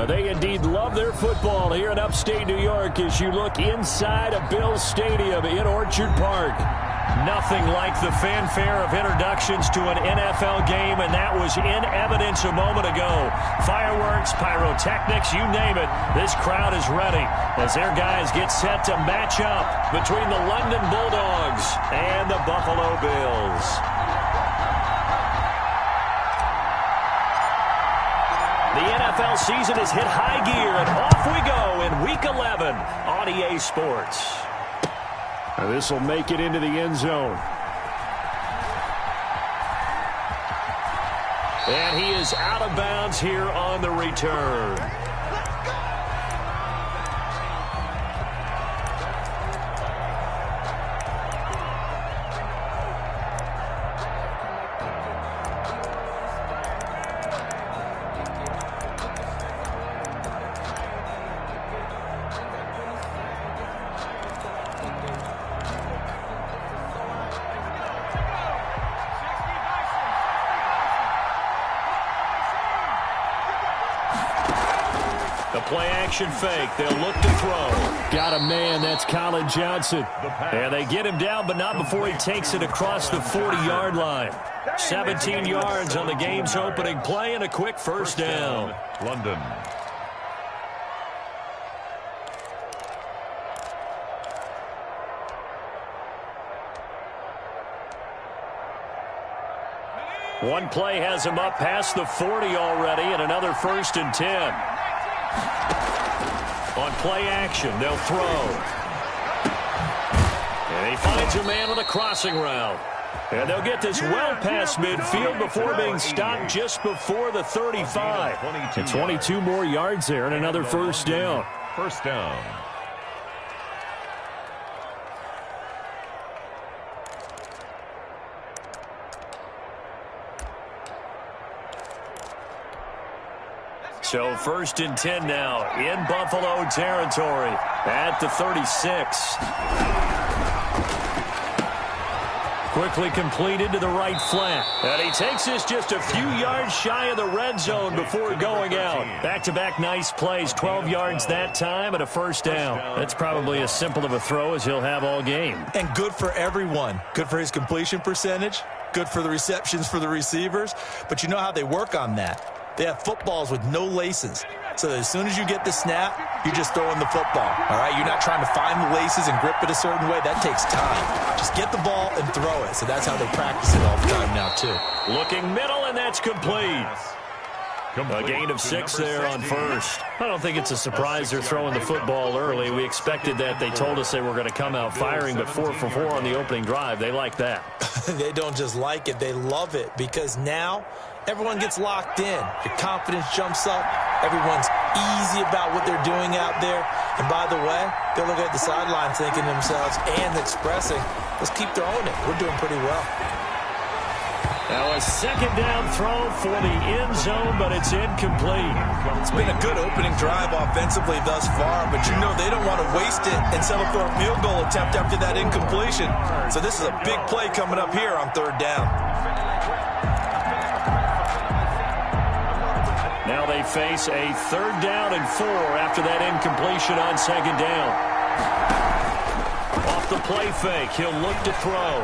They indeed love their football here in upstate New York as you look inside of Bills Stadium in Orchard Park. Nothing like the fanfare of introductions to an NFL game, and that was in evidence a moment ago. Fireworks, pyrotechnics, you name it. This crowd is ready as their guys get set to match up between the London Bulldogs and the Buffalo Bills. The NFL season has hit high gear, and off we go in Week 11 on EA Sports. This will make it into the end zone. And he is out of bounds here on the return. Play-action fake. They'll look to throw. Got a man. That's Colin Johnson. And they get him down, but not before he takes it across the 40-yard line. 17 yards on the game's opening play and a quick first down. London. One play has him up past the 40 already, and another 1st and 10. On play action, they'll throw. And he finds a man on a crossing route. And they'll get this well past midfield before being stopped just before the 35. And 22 more yards there and another first down. First down. So 1st and 10 now in Buffalo territory at the 36. Quickly completed to the right flat. And he takes this just a few yards shy of the red zone before going out. Back-to-back nice plays, 12 yards that time and a first down. That's probably as simple of a throw as he'll have all game. And good for everyone. Good for his completion percentage. Good for the receptions for the receivers. But you know how they work on that. They have footballs with no laces. So as soon as you get the snap, you're just throwing the football. All right? You're not trying to find the laces and grip it a certain way. That takes time. Just get the ball and throw it. So that's how they practice it all the time now, too. Looking middle, and that's complete. A gain of 6 there on first. I don't think it's a surprise they're throwing the football early. We expected that. They told us they were going to come out firing, but 4 for 4 on the opening drive. They like that. They don't just like it. They love it because now everyone gets locked in. Your confidence jumps up. Everyone's easy about what they're doing out there. And by the way, they're looking at the sideline thinking to themselves and expressing, let's keep throwing it. We're doing pretty well. Now a second down throw for the end zone, but it's incomplete. It's been a good opening drive offensively thus far, but you know they don't want to waste it and settle for a field goal attempt after that incompletion. So this is a big play coming up here on 3rd down. Now they face a 3rd down and 4 after that incompletion on 2nd down. Off the play fake, he'll look to throw.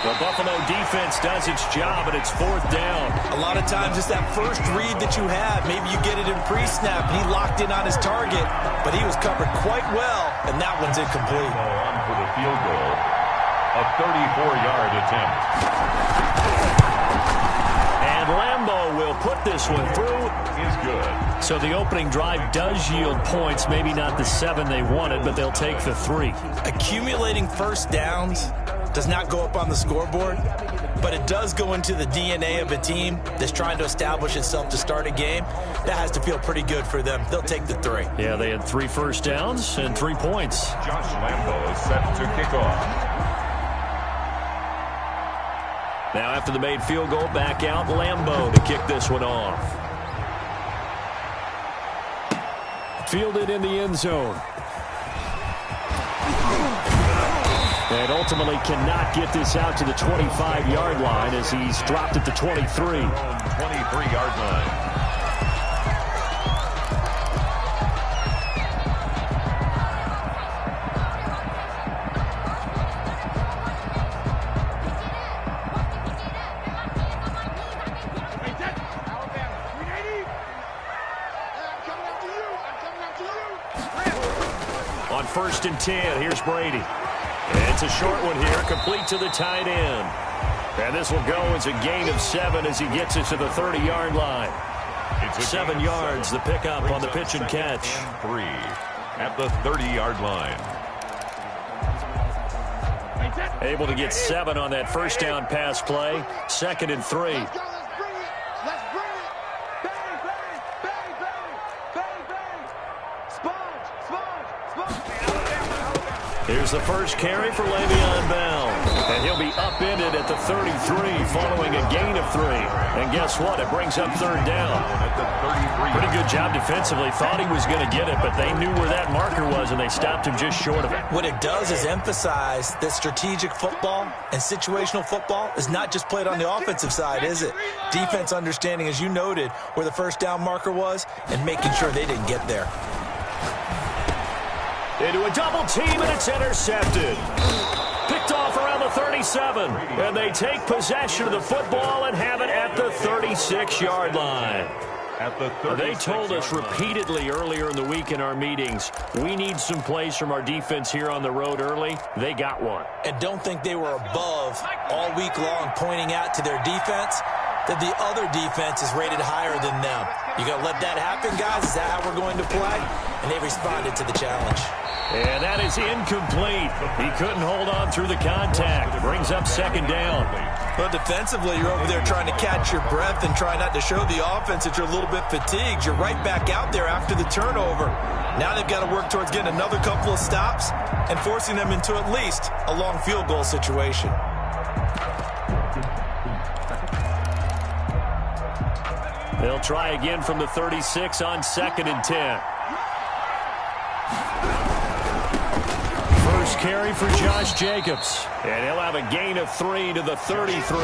The Buffalo defense does its job, and it's 4th down. A lot of times it's that first read that you have. Maybe you get it in pre-snap, and he locked in on his target, but he was covered quite well, and that one's incomplete. On for the field goal, a 34-yard attempt. And Lambeau will put this one through. Is good. So the opening drive does yield points, maybe not the 7 they wanted, but they'll take the 3. Accumulating first downs does not go up on the scoreboard, but it does go into the DNA of a team that's trying to establish itself to start a game. That has to feel pretty good for them. They'll take the 3. Yeah, they had 3 first downs and 3 points. Josh Lambeau is set to kick off. Now after the made field goal, back out Lambeau to kick this one off. Fielded in the end zone. And ultimately cannot get this out to the 25-yard line as he's dropped at the 23. 23-yard line. On 1st and 10, here's Brady. And it's a short one here, complete to the tight end. And this will go as a gain of 7 as he gets it to the 30-yard line. 7 yards, the pickup on the pitch and catch. 3 at the 30-yard line. Able to get 7 on that first down pass play. 2nd and 3. Here's the first carry for Le'Veon Bell. And he'll be upended at the 33 following a gain of 3. And guess what? It brings up 3rd down. Pretty good job defensively. Thought he was going to get it, but they knew where that marker was, and they stopped him just short of it. What it does is emphasize that strategic football and situational football is not just played on the offensive side, is it? Defense understanding, as you noted, where the first down marker was and making sure they didn't get there. Into a double team, and it's intercepted. Picked off around the 37. And they take possession of the football and have it at the 36-yard line. They told us repeatedly earlier in the week in our meetings, we need some plays from our defense here on the road early. They got one. And don't think they were above all week long pointing out to their defense that the other defense is rated higher than them. You got to let that happen, guys? Is that how we're going to play? And they responded to the challenge. And that is incomplete. He couldn't hold on through the contact. Brings up 2nd down. Well, defensively, you're over there trying to catch your breath and try not to show the offense that you're a little bit fatigued. You're right back out there after the turnover. Now they've got to work towards getting another couple of stops and forcing them into at least a long field goal situation. They'll try again from the 36 on 2nd and 10. First carry for Josh Jacobs. And he'll have a gain of 3 to the 33.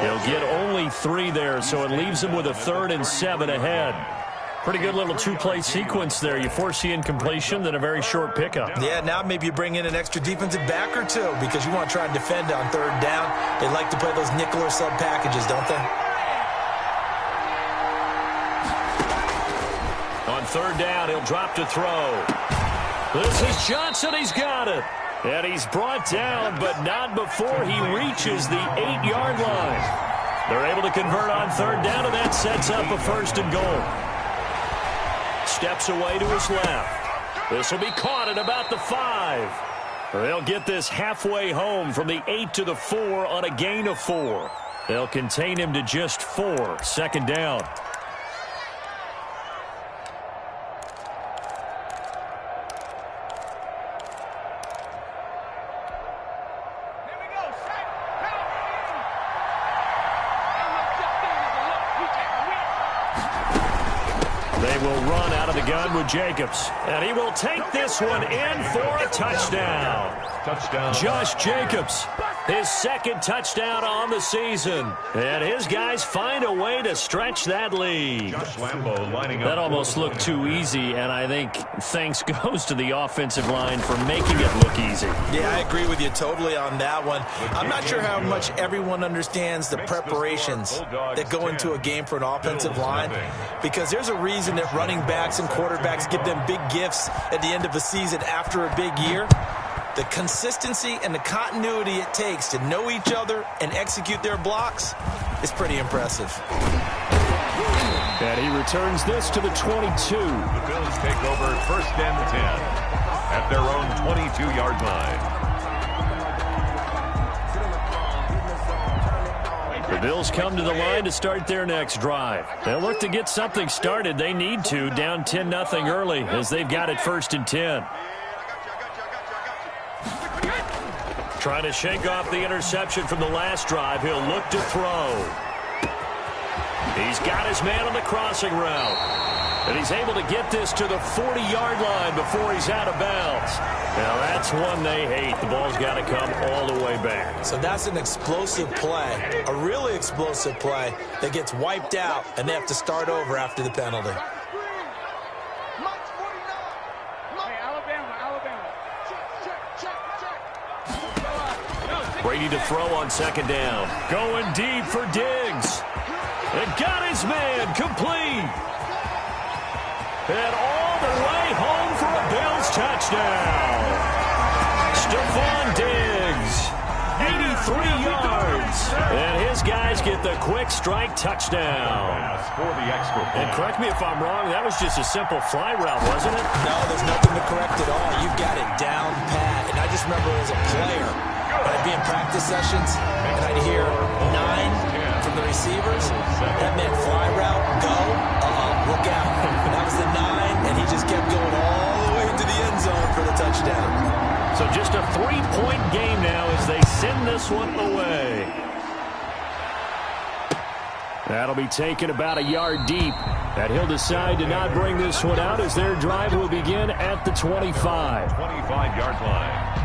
He'll get only 3 there, so it leaves him with a 3rd and 7 ahead. Pretty good little 2-play sequence there. You force the incompletion, then a very short pickup. Yeah, now maybe you bring in an extra defensive back or two because you want to try and defend on 3rd down. They like to play those nickel or sub packages, don't they? On 3rd down, he'll drop to throw. This is Johnson. He's got it. And he's brought down, but not before he reaches the 8-yard line. They're able to convert on 3rd down, and that sets up a 1st and goal. Steps away to his left. This will be caught at about the 5. They'll get this halfway home from the 8 to the 4 on a gain of 4. They'll contain him to just 4. 2nd down. They will run out of the gun with Jacobs. And he will take this one in for a touchdown. Josh Jacobs, his 2nd touchdown on the season. And his guys find a way to stretch that lead. That almost looked too easy, and I think thanks goes to the offensive line for making it look easy. Yeah, I agree with you totally on that one. I'm not sure how much everyone understands the preparations that go into a game for an offensive line, because there's a reason that running backs and quarterbacks give them big gifts at the end of a season after a big year. The consistency and the continuity it takes to know each other and execute their blocks is pretty impressive. And he returns this to the 22. The Bills take over 1st and 10 at their own 22-yard line. The Bills come to the line to start their next drive. They'll look to get something started. They need to, down 10-0 early as they've got it 1st and 10. Trying to shake off the interception from the last drive. He'll look to throw. He's got his man on the crossing route. And he's able to get this to the 40-yard line before he's out of bounds. Now, that's one they hate. The ball's got to come all the way back. So that's an explosive play, a really explosive play that gets wiped out, and they have to start over after the penalty. Brady to throw on 2nd down. Going deep for Diggs. And got his man complete. And all the way home for a touchdown. Stephon Diggs, 83 yards. And his guys get the quick strike touchdown. And correct me if I'm wrong, that was just a simple fly route, wasn't it? No, there's nothing to correct at all. You've got it down pat. And I just remember as a player, when I'd be in practice sessions, and I'd hear 9 from the receivers. That meant fly route, go, look out. That was the 9, and he just kept going all the way to the end zone for the touchdown. So just a 3-point game now as they send this one away. That'll be taken about a yard deep. And he'll decide to not bring this one out as their drive will begin at the 25. 25-yard line.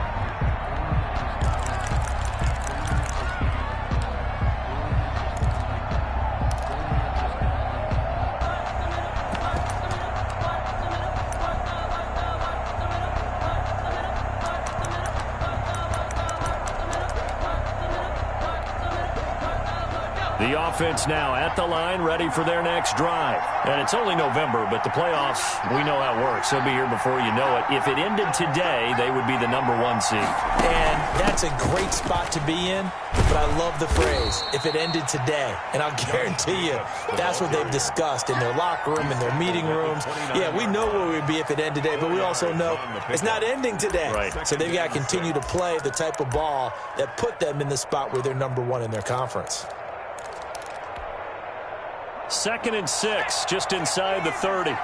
The offense now at the line, ready for their next drive. And it's only November, but the playoffs, we know how it works. They'll be here before you know it. If it ended today, they would be the #1 seed. And that's a great spot to be in, but I love the phrase, if it ended today. And I'll guarantee you, that's what they've discussed in their locker room, in their meeting rooms. Yeah, we know where we'd be if it ended today, but we also know it's not ending today. Right. So they've got to continue to play the type of ball that put them in the spot where they're #1 in their conference. 2nd and 6, just inside the 30.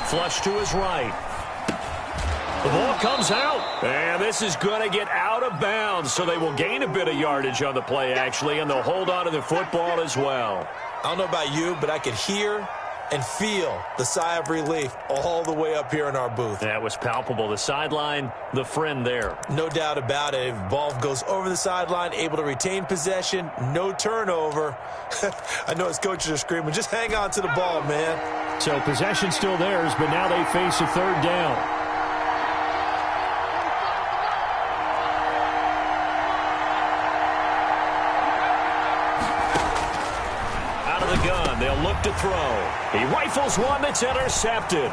Flush to his right. The ball comes out. And this is going to get out of bounds, so they will gain a bit of yardage on the play, actually, and they'll hold on to the football as well. I don't know about you, but I could hear and feel the sigh of relief all the way up here in our booth. That was palpable. The sideline, the friend there. No doubt about it. If ball goes over the sideline, able to retain possession, no turnover. I know his coaches are screaming, just hang on to the ball, man. So possession still theirs, but now they face a 3rd down. They'll look to throw. He rifles one that's intercepted.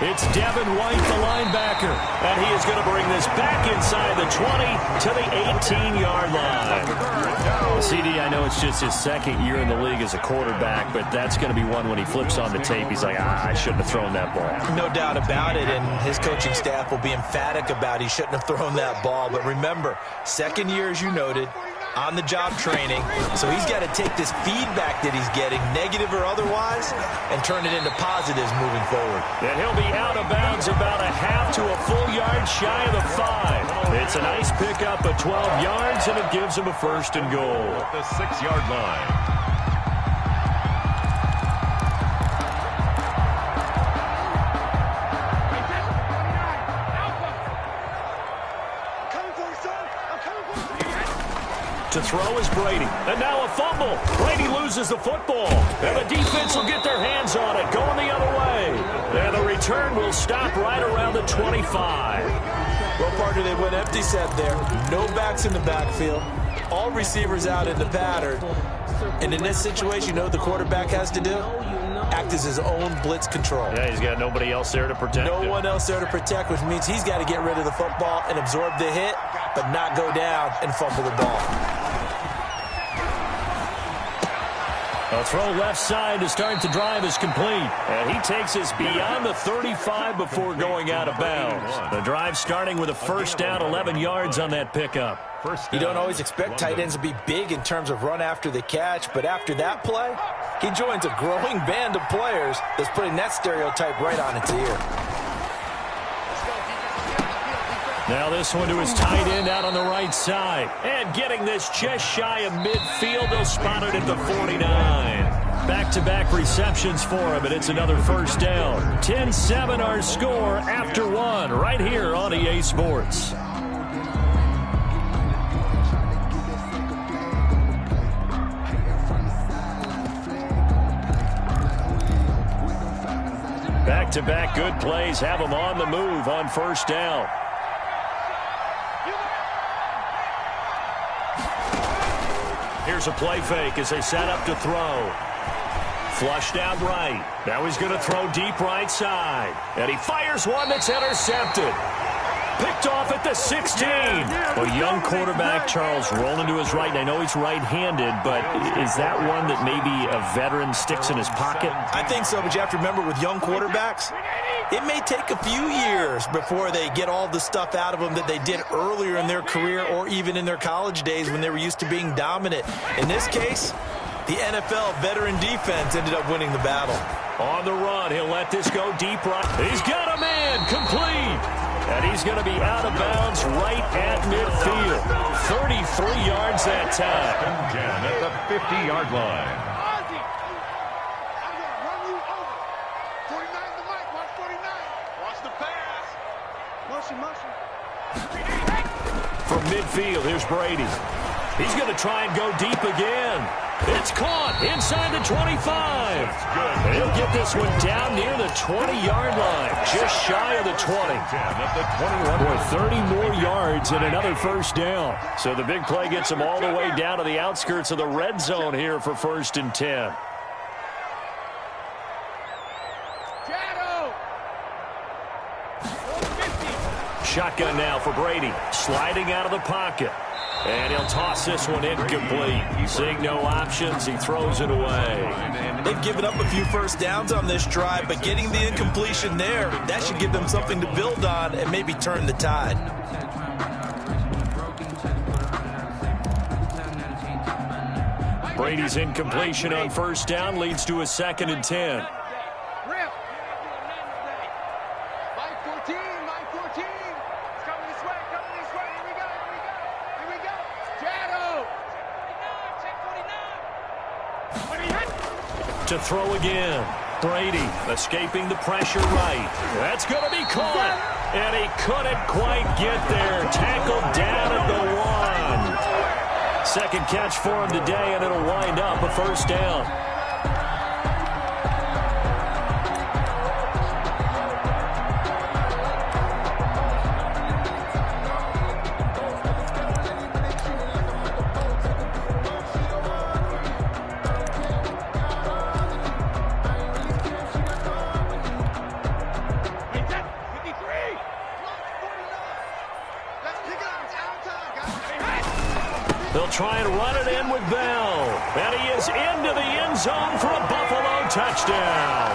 It's Devin White, the linebacker. And he is going to bring this back inside the 20 to the 18-yard line. CD, I know it's just his 2nd year in the league as a quarterback, but that's going to be one when he flips on the tape. He's like, I shouldn't have thrown that ball. No doubt about it, and his coaching staff will be emphatic about he shouldn't have thrown that ball. But remember, 2nd year, as you noted, on-the-job training, so he's got to take this feedback that he's getting, negative or otherwise, and turn it into positives moving forward. And he'll be out of bounds about a half to a full yard shy of the 5. It's a nice pickup of 12 yards, and it gives him a 1st and goal. At the 6-yard line. To throw is Brady. And now a fumble. Brady loses the football. And the defense will get their hands on it, going the other way. And the return will stop right around the 25. Well, partner, they went empty set there. No backs in the backfield. All receivers out in the pattern. And in this situation, you know what the quarterback has to do? Act as his own blitz control. Yeah, he's got nobody else there to protect him. No one else there to protect, which means he's got to get rid of the football and absorb the hit, but not go down and fumble the ball. A throw left side to start the drive is complete. And he takes us beyond the 35 before going out of bounds. The drive starting with a 1st down, 11 yards on that pickup. You don't always expect tight ends to be big in terms of run after the catch, but after that play, he joins a growing band of players that's putting that stereotype right on its ear. Now this one to his tight end out on the right side. And getting this just shy of midfield. They'll spot it at the 49. Back-to-back receptions for him, and it's another 1st down. 10-7 our score after 1 right here on EA Sports. Back-to-back good plays have them on the move on 1st down. Here's a play fake as they set up to throw. Flushed out right. Now he's going to throw deep right side. And he fires one that's intercepted. Picked off at the 16. A young quarterback, Charles, rolling to his right. And I know he's right-handed, but is that one that maybe a veteran sticks in his pocket? I think so, but you have to remember with young quarterbacks, it may take a few years before they get all the stuff out of them that they did earlier in their career or even in their college days when they were used to being dominant. In this case, the NFL veteran defense ended up winning the battle. On the run, he'll let this go deep right. He's got a man complete. And he's going to be out of bounds right at midfield. 33 yards that time. At the 50-yard line. From midfield, here's Brady. He's going to try and go deep again. It's caught inside the 25. He'll get this one down near the 20-yard line, just shy of the 20. Boy, 30 more yards and another first down. So the big play gets him all the way down to the outskirts of the red zone here for 1st and 10. Shotgun now for Brady, sliding out of the pocket. And he'll toss this one incomplete. Seeing no options, he throws it away. They've given up a few first downs on this drive, but getting the incompletion there, that should give them something to build on and maybe turn the tide. Brady's incompletion on first down leads to a 2nd and 10. To throw again. Brady escaping the pressure right. That's going to be caught. And he couldn't quite get there. Tackled down at the 1. Second catch for him today, and it'll wind up a first down. They'll try and run it in with Bell. And he is into the end zone for a Buffalo touchdown.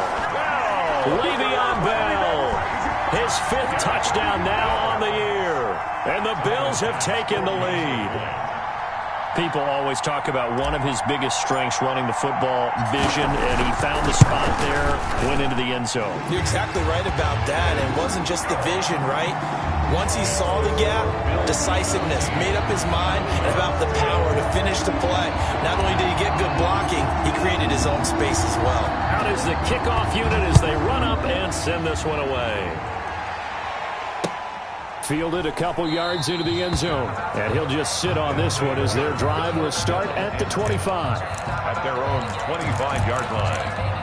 Le'Veon Bell, his 5th touchdown now on the year. And the Bills have taken the lead. People always talk about one of his biggest strengths running the football, vision, and he found the spot there, went into the end zone. You're exactly right about that. It wasn't just the vision, right? Once he saw the gap, decisiveness, made up his mind, and about the power to finish the play. Not only did he get good blocking, he created his own space as well. Out is the kickoff unit as they run up and send this one away. Fielded a couple yards into the end zone. And he'll just sit on this one as their drive will start at the 25. At their own 25-yard line.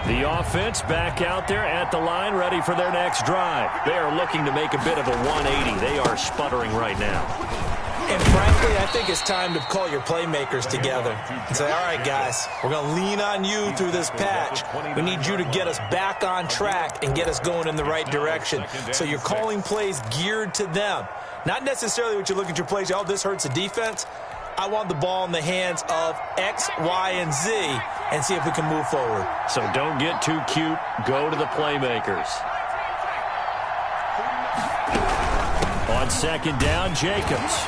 The offense back out there at the line, ready for their next drive. They are looking to make a bit of a 180. They are sputtering right now. And frankly, I think it's time to call your playmakers together and say, all right, guys, we're going to lean on you through this patch. We need you to get us back on track and get us going in the right direction. So you're calling plays geared to them. Not necessarily what you look at your plays, oh, this hurts the defense. I want the ball in the hands of X, Y, and Z and see if we can move forward. So don't get too cute. Go to the playmakers. On second down, Jacobs.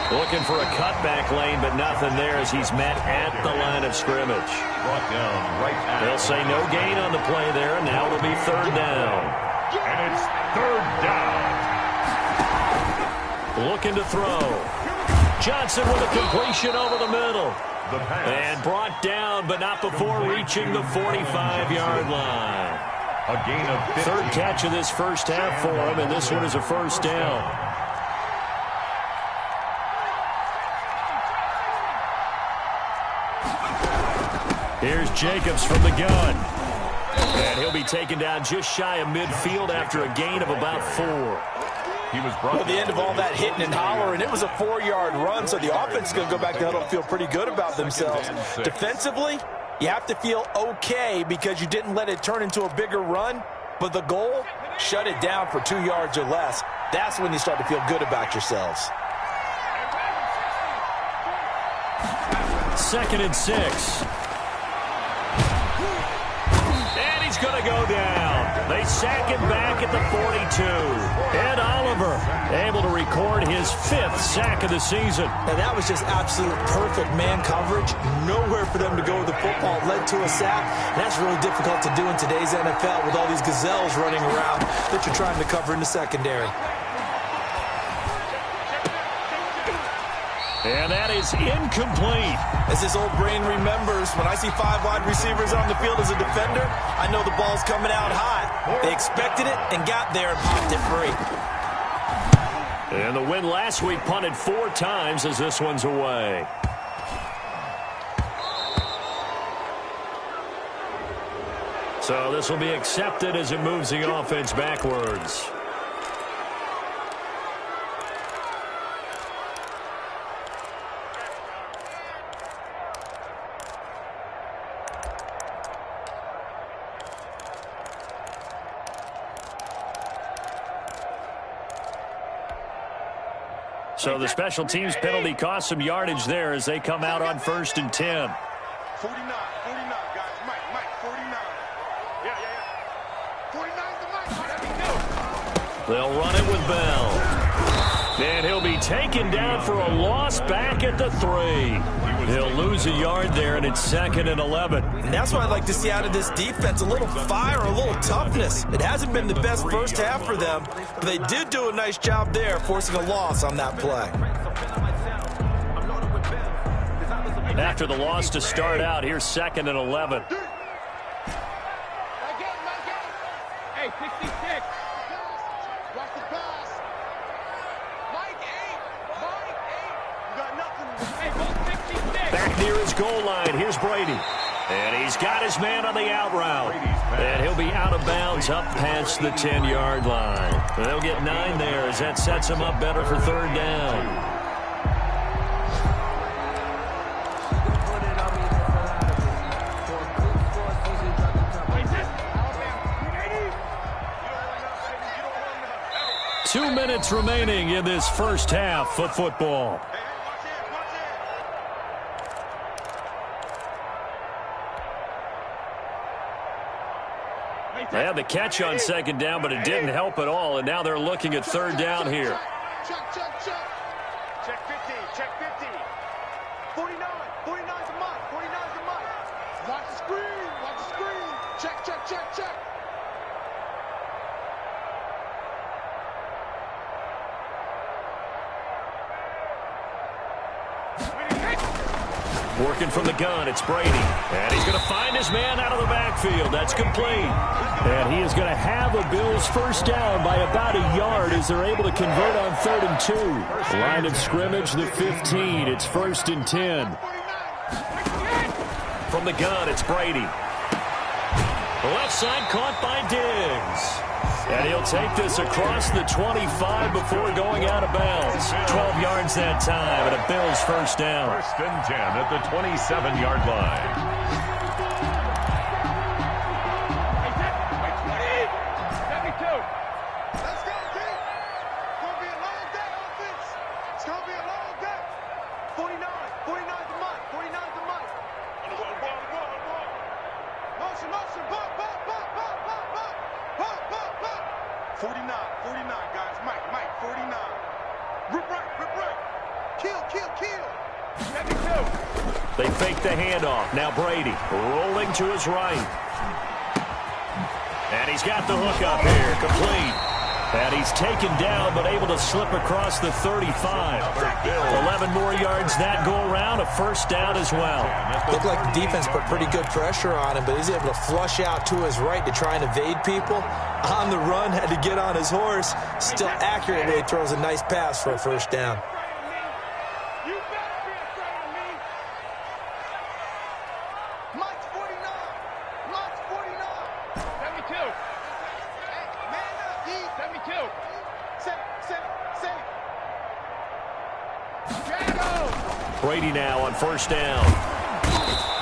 Looking for a cutback lane, but nothing there as he's met at the line of scrimmage. They'll say no gain on the play there, and now it'll be 3rd down. And it's 3rd down. Looking to throw. Johnson with a completion over the middle. And brought down, but not before reaching the 45-yard line. A gain of 50. 3rd catch of this first half for him, and this one is a first down. Here's Jacobs from the gun. And he'll be taken down just shy of midfield after a gain of about 4. He was brought at the end of all that hitting and hollering, it was a 4-yard run, so the offense is going to go back to huddle and feel pretty good about themselves. Defensively, you have to feel okay because you didn't let it turn into a bigger run, but the goal, shut it down for 2 yards or less. That's when you start to feel good about yourselves. 2nd and 6. And he's going to go down. They sack him back at the 42. Ed Oliver able to record his 5th sack of the season. And that was just absolute perfect man coverage. Nowhere for them to go with the football. Led to a sack. And that's really difficult to do in today's NFL with all these gazelles running around that you're trying to cover in the secondary. And that is incomplete. As this old brain remembers, when I see 5 wide receivers on the field as a defender, I know the ball's coming out high. They expected it and got there and popped it free. And the win last week punted 4 times as this one's away. So this will be accepted as it moves the offense backwards. So the special teams penalty cost some yardage there as they come out on 1st and 10. 49, guys. Mike, 49. Yeah. 49's the Mike. They'll run it with Bell. And he'll be taken down for a loss back at the 3. He'll lose a yard there, and it's 2nd and 11. And that's what I'd like to see out of this defense, a little fire, a little toughness. It hasn't been the best first half for them, but they did do a nice job there, forcing a loss on that play. After the loss to start out, here's 2nd and 11. Hey, 66. Watch the pass. Mike 8. You got nothing. Hey, go 66. Back near his goal line. Here's Brady. And he's got his man on the out route. And he'll be out of bounds up past the 10-yard line. And they'll get 9 there as that sets him up better for 3rd down. Two minutes remaining in this first half of football. They had the catch on 2nd down, but it didn't help at all, and now they're looking at 3rd down here. Check. Check 50. 49. 49's the Mike. 49's the Mike. Watch the screen. Check. Working from the gun, it's Brady. And he's going to find his man out of the backfield. That's complete. And he is going to have a Bills first down by about a yard as they're able to convert on 3rd and 2. Line of scrimmage, the 15. It's 1st and 10. From the gun, it's Brady. Left side caught by Diggs. And he'll take this across the 25 before going out of bounds. 12 yards that time, and a Bills first down. 1st and 10 at the 27-yard line. Let's go, D. It's going to be a long day, offense. It's going to be a long day. 49. 49's the Mike. 49's the Mike. Motion. Pop. 49, guys. Mike, 49. Rip right. Kill. 72. They fake the handoff. Now Brady rolling to his right. And he's got the hook up here. Complete. And he's taken down, but able to slip across the 35. 11 more yards that go around. A first down as well. Looked like the defense put pretty good pressure on him, but he's able to flush out to his right to try and evade people. On the run, had to get on his horse. Still accurately throws a nice pass for a first down. You better be afraid of me. Mike's 49. Deep. 72. Set. Brady now on first down.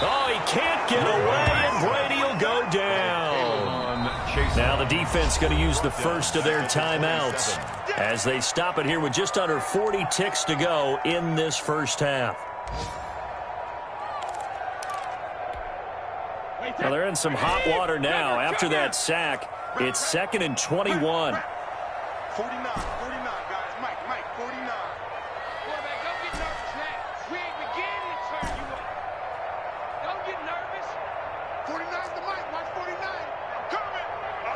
Oh, he can't get away, and Brady will go down. Now the defense going to use the first of their timeouts as they stop it here with just under 40 ticks to go in this first half. Well, they're in some hot water now. After that sack, it's 2nd and 21. 49, guys. Mike, 49. Quarterback, don't get nervous now. We ain't beginning to turn you up. Don't get nervous. 49's the Mike. Watch 49. I'm coming.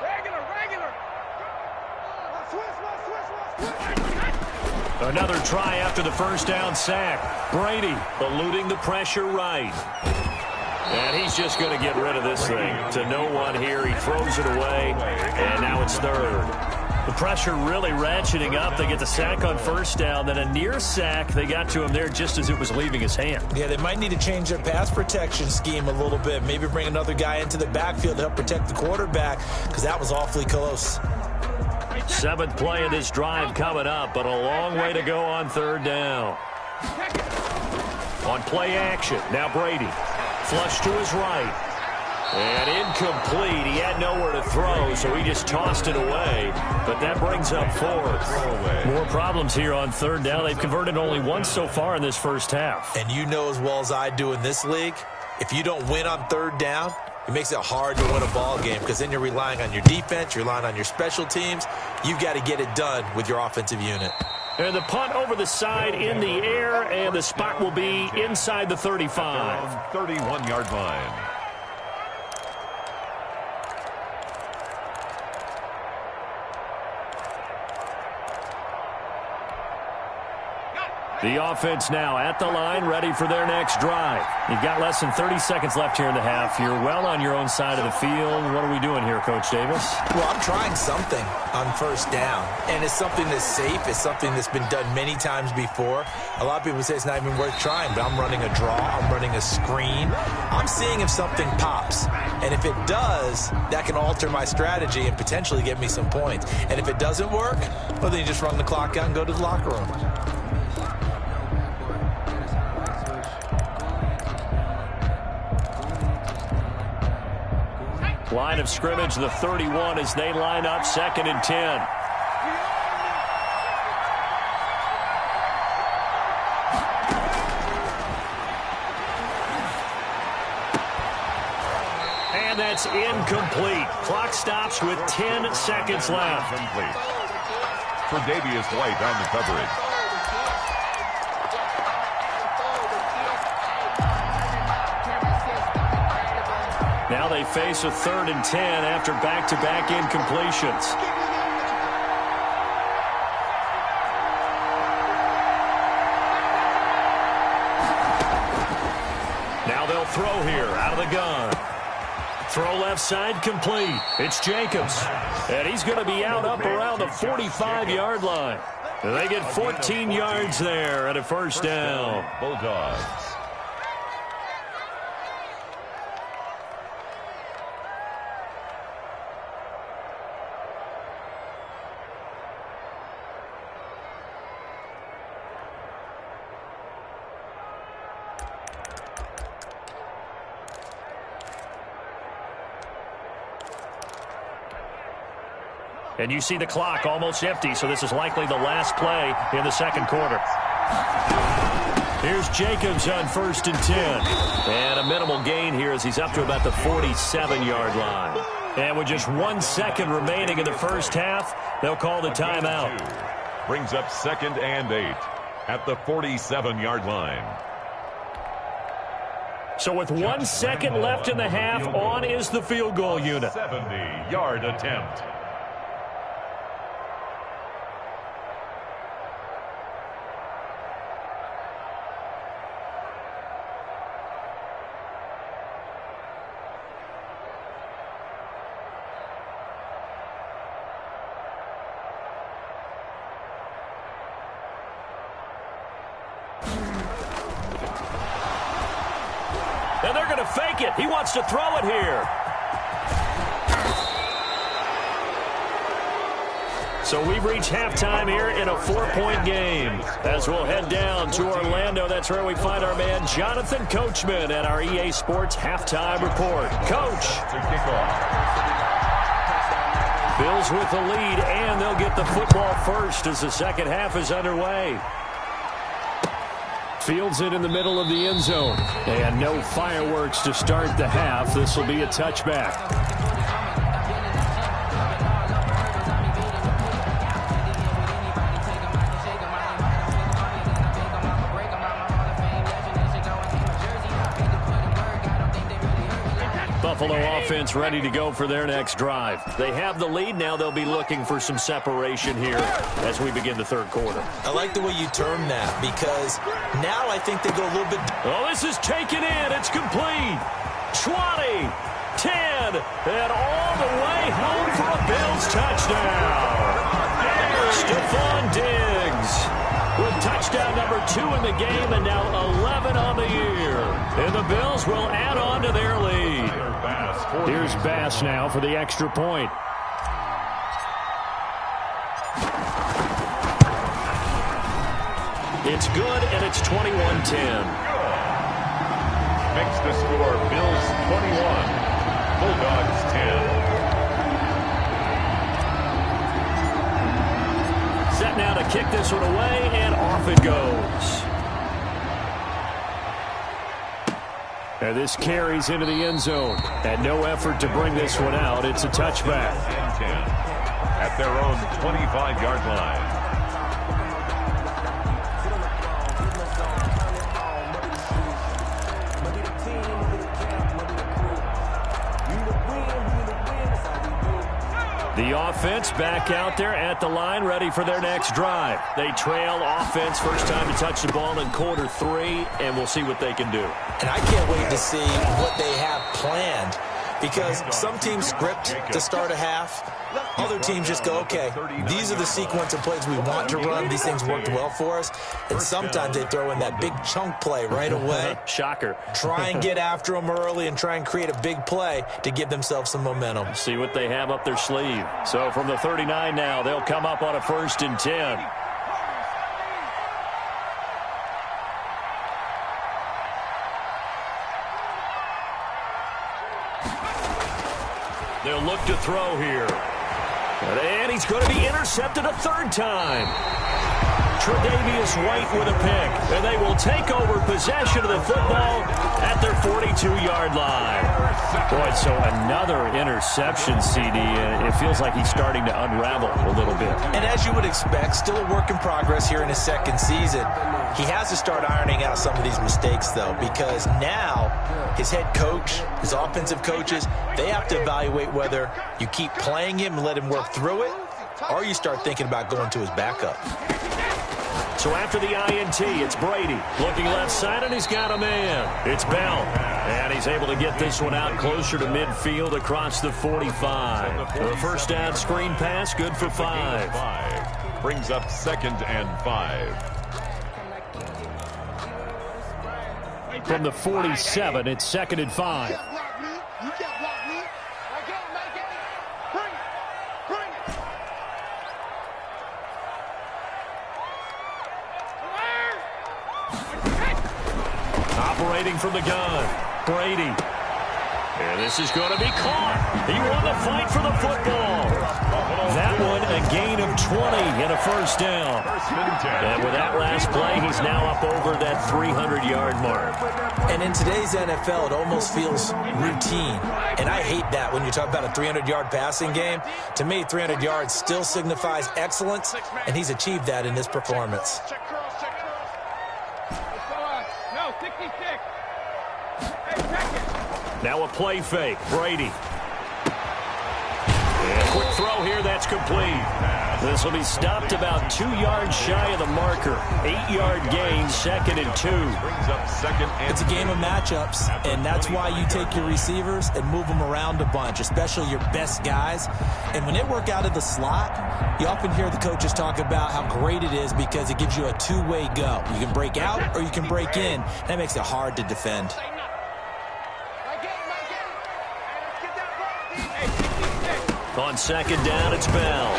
Regular. Switch. Another try after the first down sack. Brady eluding the pressure right. And he's just going to get rid of this thing to no one here. He throws it away, and now it's 3rd. The pressure really ratcheting up. They get the sack on first down, then a near sack. They got to him there just as it was leaving his hand. Yeah, they might need to change their pass protection scheme a little bit. Maybe bring another guy into the backfield to help protect the quarterback, because that was awfully close. 7th play of this drive coming up, but a long way to go on 3rd down. On play action, now Brady. Flush to his right. And incomplete. He had nowhere to throw, so he just tossed it away. But that brings up 4th. More problems here on 3rd down. They've converted only once so far in this first half. And you know as well as I do in this league, if you don't win on 3rd down, it makes it hard to win a ball game because then you're relying on your defense, you're relying on your special teams. You've got to get it done with your offensive unit. And the punt over the side in the air, and the spot will be inside the 35. 31-yard line. The offense now at the line, ready for their next drive. You've got less than 30 seconds left here in the half. You're well on your own side of the field. What are we doing here, Coach Davis? Well, I'm trying something on first down, and it's something that's safe. It's something that's been done many times before. A lot of people say it's not even worth trying, but I'm running a draw. I'm running a screen. I'm seeing if something pops, and if it does, that can alter my strategy and potentially get me some points. And if it doesn't work, well, then you just run the clock out and go to the locker room. Line of scrimmage, the 31 as they line up 2nd and 10. And that's incomplete. Clock stops with 10 seconds left. Complete. For Davius White on the coverage. Now they face a 3rd and 10 after back-to-back incompletions. Now they'll throw here out of the gun. Throw left side complete. It's Jacobs. And he's going to be out up around the 45-yard line. They get 14 yards there at a first down. Bulldogs. And you see the clock almost empty, so this is likely the last play in the second quarter. Here's Jacobs on 1st and 10. And a minimal gain here as he's up to about the 47-yard line. And with just 1 second remaining in the first half, they'll call the timeout. Brings up 2nd and 8 at the 47-yard line. So with 1 second left in the half, on is the field goal unit. 70-yard attempt. And they're going to fake it. He wants to throw it here. So we've reached halftime here in a 4-point game. As we'll head down to Orlando, that's where we find our man Jonathan Coachman at our EA Sports Halftime Report. Coach. Bills with the lead, and they'll get the football first as the second half is underway. Fields it in the middle of the end zone. And no fireworks to start the half. This will be a touchback. Buffalo offense ready to go for their next drive. They have the lead. Now they'll be looking for some separation here as we begin the third quarter. I like the way you term that because now I think they go a little bit. Oh, this is taken in. It's complete. 20, 10, and all the way home for a Bills touchdown. Stephon Diggs with touchdown number 2 in the game and now 11 on the year. And the Bills will add on to their lead. Here's Bass now for the extra point. It's good, and it's 21-10. Makes the score Bills 21, Bulldogs 10. Set now to kick this one away, and off it goes. And this carries into the end zone. And no effort to bring this one out. It's a touchback. 10 at their own 25-yard line. The offense back out there at the line, ready for their next drive. They trail offense, first time to touch the ball in quarter 3, and we'll see what they can do. And I can't wait to see what they have planned because some teams script to start a half. Other teams just go, okay, these are the sequence of plays we want to run. These things worked well for us. And sometimes they throw in that big chunk play right away. Shocker. Try and get after them early and try and create a big play to give themselves some momentum. See what they have up their sleeve. So from the 39 now, they'll come up on a 1st and 10. They'll look to throw here. And he's going to be intercepted a 3rd time. Tre'Davious White with a pick. And they will take over possession of the football at their 42-yard line. Boy, so another interception, CD. It feels like he's starting to unravel a little bit. And as you would expect, still a work in progress here in his 2nd season. He has to start ironing out some of these mistakes, though, because now his head coach, his offensive coaches, they have to evaluate whether you keep playing him and let him work through it, or you start thinking about going to his backup. So after the INT, it's Brady. Looking left side, and he's got a man. It's Bell. And he's able to get this one out closer to midfield across the 45. The first down screen pass, good for 5. Brings up 2nd and 5. From the 47, it's 2nd and 5. You can't block me. Make it. Bring it. Operating from the gun, Brady. And this is going to be caught. He won the fight for the football. That one a gain of 20 and a 1st down. And with that last play, he's now up over that 300-yard mark. And in today's NFL, it almost feels routine. And I hate that when you talk about a 300-yard passing game. To me, 300 yards still signifies excellence, and he's achieved that in this performance. Check curls. No, 66. Hey, check it. Now a play fake, Brady. And a quick throw here, that's complete. This will be stopped about 2 yards shy of the marker. 8-yard gain, 2nd and 2. Brings up 2nd and It's a game of matchups, and that's why you take your receivers and move them around a bunch, especially your best guys. And when they work out of the slot, you often hear the coaches talk about how great it is because it gives you a 2-way go. You can break out or you can break in. That makes it hard to defend. On 2nd down, it's Bell.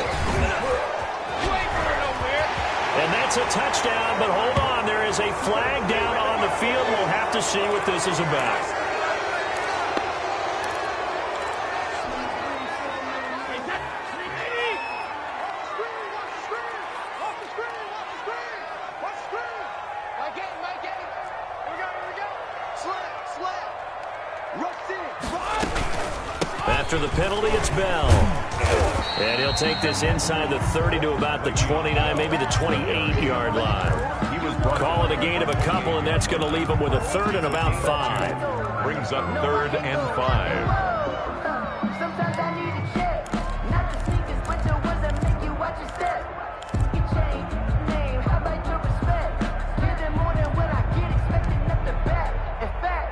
And that's a touchdown, but hold on. There is a flag down on the field. We'll have to see what this is about. After the penalty, it's Bell. And he'll take this inside the 30 to about the 29, maybe the 28-yard line. He was Call it a gain of a couple, and that's going to leave him with a third and about 5. Brings up 3rd and 5. Sometimes I need a check. Not the sneakers, but the ones that make you watch your step. You change your name, how about your respect? Give them more than what I get, expecting nothing back. In fact,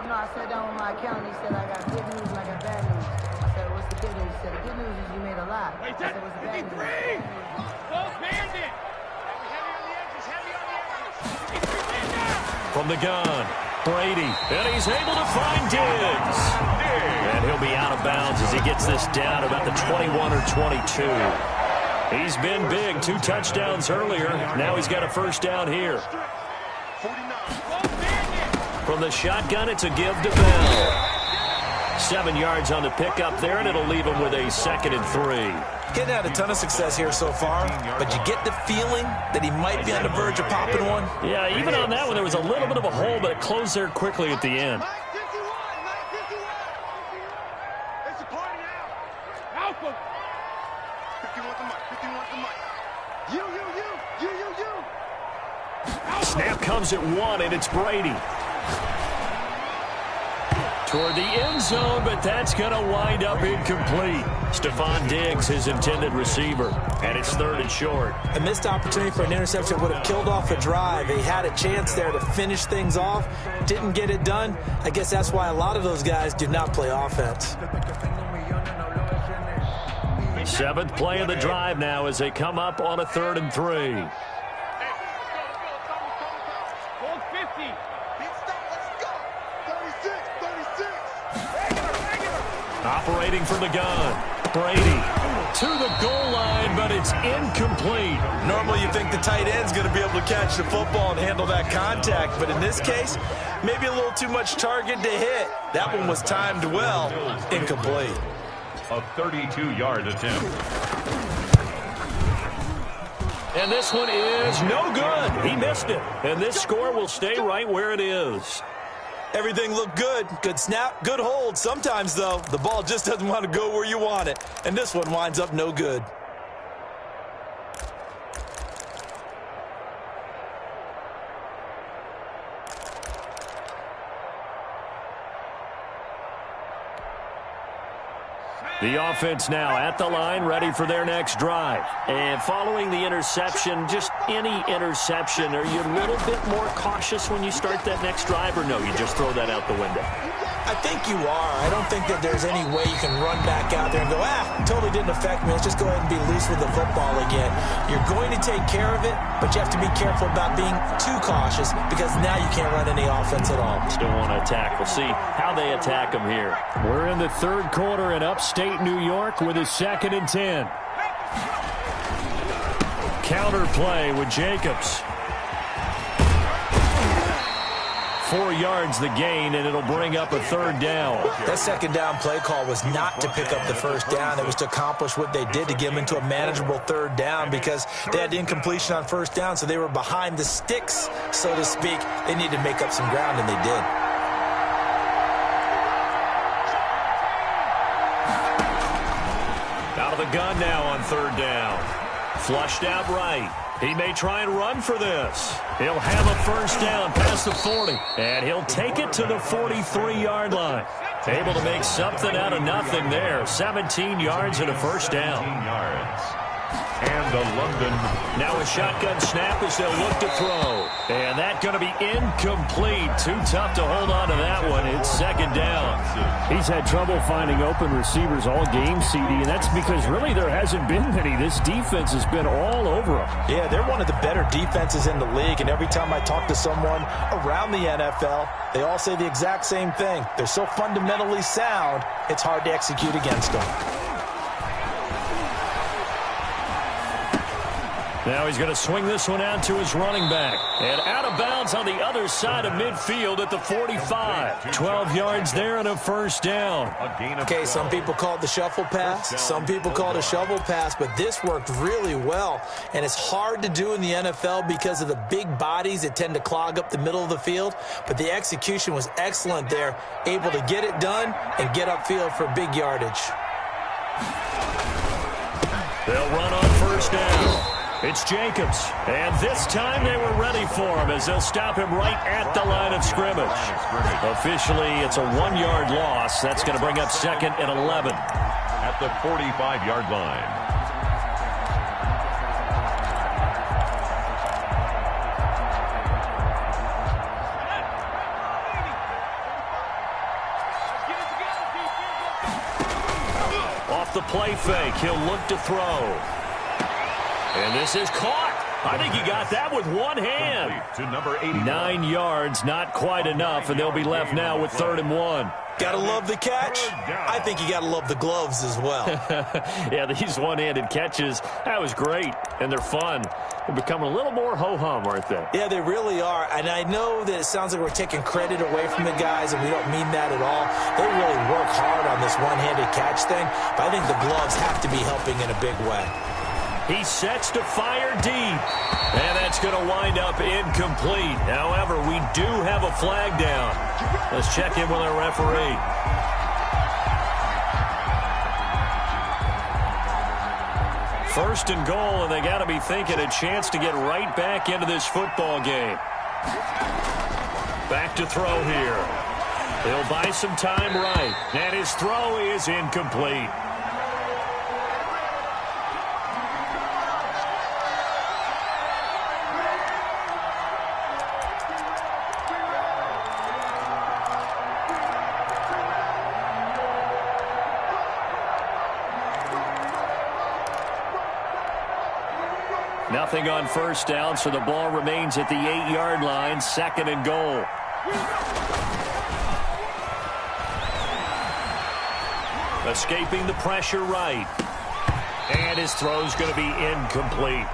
you know, I sat down with my accountant, he said I got good news and I got bad news. I said, what's the good news? He said, the good news is you made a lot. I said, what's the bad news? From the gun, Brady, and he's able to find Diggs. And he'll be out of bounds as he gets this down about the 21 or 22. He's been big, 2 touchdowns earlier. Now he's got a first down here. From the shotgun, it's a give to Bell. 7 yards on the pickup there, and it'll leave him with a 2nd and 3. Getting had a ton of success here so far, but you get the feeling that he might be on the verge of popping one. Yeah, even on that one, there was a little bit of a hole, but it closed there quickly at the end. It's a party now. Alpha. 51 the mic. 51 the mic. You. Snap comes at 1, and it's Brady. Toward the end zone, but that's going to wind up incomplete. Stephon Diggs, his intended receiver, and it's 3rd and short. A missed opportunity for an interception would have killed off a drive. He had a chance there to finish things off, didn't get it done. I guess that's why a lot of those guys do not play offense. 7th play of the drive now as they come up on a 3rd and 3. Operating from the gun, Brady to the goal line, but it's incomplete. Normally you think the tight end's going to be able to catch the football and handle that contact, but in this case, maybe a little too much target to hit. That one was timed well, incomplete. A 32-yard attempt. And this one is no good. He missed it. And this score will stay right where it is. Everything looked good. Good snap, good hold. Sometimes, though, the ball just doesn't want to go where you want it. And this one winds up no good. The offense now at the line, ready for their next drive. And following the interception, just any interception, are you a little bit more cautious when you start that next drive, or no, you just throw that out the window? I think you are. I don't think that there's any way you can run back out there and go, totally didn't affect me. Let's just go ahead and be loose with the football again. You're going to take care of it, but you have to be careful about being too cautious because now you can't run any offense at all. Still want to attack. We'll see how they attack them here. We're in the 3rd quarter in upstate New York with a 2nd and 10. Counter play with Jacobs. 4 yards the gain, and it'll bring up a 3rd down. That 2nd down play call was not to pick up the 1st down. It was to accomplish what they did to get them into a manageable 3rd down because they had incompletion on 1st down, so they were behind the sticks, so to speak. They needed to make up some ground, and they did. Out of the gun now on 3rd down. Flushed out right. He may try and run for this. He'll have a first down past the 40. And he'll take it to the 43-yard line. Able to make something out of nothing there. 17 yards and a first down. 17 yards. And the London. Now a shotgun snap as they'll look to throw. And that's going to be incomplete. Too tough to hold on to that one. It's 2nd down. He's had trouble finding open receivers all game, CD, and that's because really there hasn't been many. This defense has been all over them. Yeah, they're one of the better defenses in the league, and every time I talk to someone around the NFL, they all say the exact same thing. They're so fundamentally sound, it's hard to execute against them. Now he's going to swing this one out to his running back. And out of bounds on the other side of midfield at the 45. 12 yards there and a first down. Okay, some people call it the shuffle pass. Some people call it a shovel pass, but this worked really well. And it's hard to do in the NFL because of the big bodies that tend to clog up the middle of the field. But the execution was excellent there, able to get it done and get upfield for big yardage. They'll run on first down. It's Jacobs, and this time they were ready for him as they'll stop him right at the line of scrimmage. Officially, it's a 1-yard loss. That's going to bring up 2nd and 11. At the 45-yard line. Off the play fake, he'll look to throw. And this is caught. I think he got that with one hand. To number 81. 9 yards, not quite enough, and they'll be left now with 3rd and 1. Gotta love the catch. I think you gotta love the gloves as well. Yeah, these one-handed catches, that was great, and they're fun. They're becoming a little more ho-hum, aren't they? Yeah, they really are. And I know that it sounds like we're taking credit away from the guys, and we don't mean that at all. They really work hard on this one-handed catch thing, but I think the gloves have to be helping in a big way. He sets to fire deep, and that's going to wind up incomplete. However, we do have a flag down. Let's check in with our referee. First and goal, and they got to be thinking a chance to get right back into this football game. Back to throw here. He'll buy some time right, and his throw is incomplete. Nothing on first down, so the ball remains at the 8-yard line, 2nd and goal. Escaping the pressure right. And his throw's going to be incomplete.